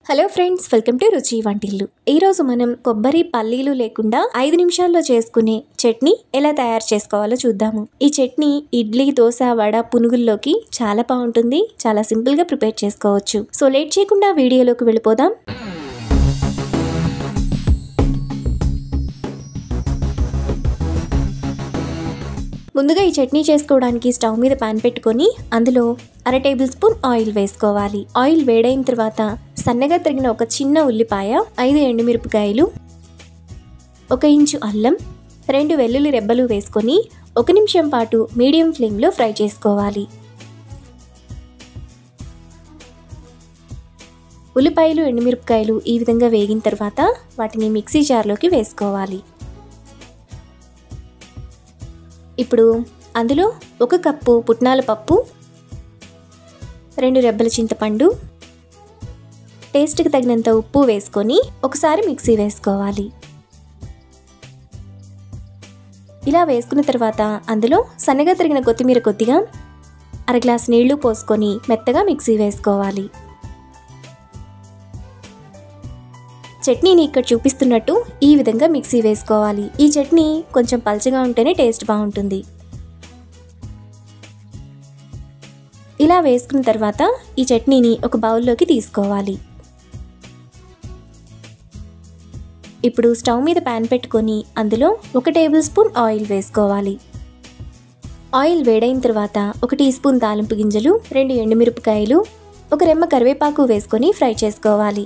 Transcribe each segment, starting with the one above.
Hello friends, welcome to రుచి వంటిల్లు. ఈరోజు మనం కొబ్బరి పల్లీలు లేకుండా 5 నిమిషాల్లో చేసుకునే చట్నీ ఎలా తయారు చేసుకోవాలో చూద్దాము. ఈ చట్నీ ఇడ్లీ, దోశ, వడ, పునుగుల్లోకి చాలా బాగుంటుంది. చాలా సింపుల్గా ప్రిపేర్ చేసుకోవచ్చు. సో లేట్ చేయకుండా వీడియోలోకి వెళ్ళిపోదాం. ముందుగా ఈ చట్నీ చేసుకోవడానికి స్టవ్ మీద పాన్ పెట్టుకొని అందులో 1/2 టేబుల్ స్పూన్ ఆయిల్ వేసుకోవాలి. ఆయిల్ వేడైన తర్వాత సన్నగా తరిగిన ఒక చిన్న ఉల్లిపాయ, 5 ఎండుమిరపకాయలు, 1 ఇంచు అల్లం, 2 వెల్లుల్లి రెబ్బలు వేసుకొని 1 నిమిషం పాటు మీడియం ఫ్లేమ్లో ఫ్రై చేసుకోవాలి. ఉల్లిపాయలు, ఎండుమిరపకాయలు ఈ విధంగా వేగిన తర్వాత వాటిని మిక్సీ జార్లోకి వేసుకోవాలి. ఇప్పుడు అందులో 1 కప్పు పుట్నాల పప్పు, 2 రెబ్బల చింతపండు, టేస్ట్కి తగినంత ఉప్పు వేసుకొని ఒకసారి మిక్సీ వేసుకోవాలి. ఇలా వేసుకున్న తర్వాత అందులో సన్నగా తరిగిన కొత్తిమీర కొద్దిగా, 1/2 గ్లాస్ నీళ్లు పోసుకొని మెత్తగా మిక్సీ వేసుకోవాలి. చట్నీని ఇక్కడ చూపిస్తున్నట్టు ఈ విధంగా మిక్సీ వేసుకోవాలి. ఈ చట్నీ కొంచెం పల్చగా ఉంటేనే టేస్ట్ బాగుంటుంది. ఇలా వేసుకున్న తర్వాత ఈ చట్నీని ఒక బౌల్లోకి తీసుకోవాలి. ఇప్పుడు స్టవ్ మీద పాన్ పెట్టుకొని అందులో 1 టేబుల్ స్పూన్ ఆయిల్ వేసుకోవాలి. ఆయిల్ వేడైన తర్వాత 1 టీ స్పూన్ తాలింపు గింజలు, 2 ఎండుమిరపకాయలు, 1 రెమ్మ కరివేపాకు వేసుకొని ఫ్రై చేసుకోవాలి.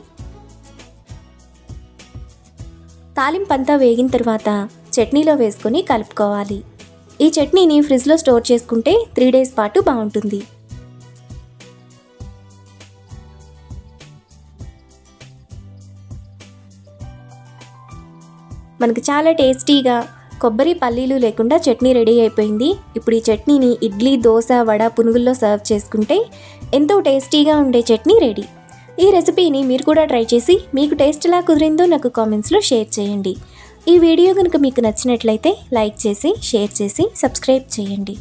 తాలింపు అంతా వేగిన తర్వాత చట్నీలో వేసుకొని కలుపుకోవాలి. ఈ చట్నీని ఫ్రిడ్జ్లో స్టోర్ చేసుకుంటే 3 డేస్ పాటు బాగుంటుంది. మనకు చాలా టేస్టీగా కొబ్బరి పల్లీలు లేకుండా చట్నీ రెడీ అయిపోయింది. ఇప్పుడు ఈ చట్నీని ఇడ్లీ, దోశ, వడ, పునుగుల్లో సర్వ్ చేసుకుంటే ఎంతో టేస్టీగా ఉండే చట్నీ రెడీ. ఈ రెసిపీని మీరు కూడా ట్రై చేసి మీకు టేస్ట్ ఎలా కుదిరిందో నాకు కామెంట్స్లో షేర్ చేయండి. ఈ వీడియో కనుక మీకు నచ్చినట్లయితే లైక్ చేసి, షేర్ చేసి, సబ్స్క్రైబ్ చేయండి.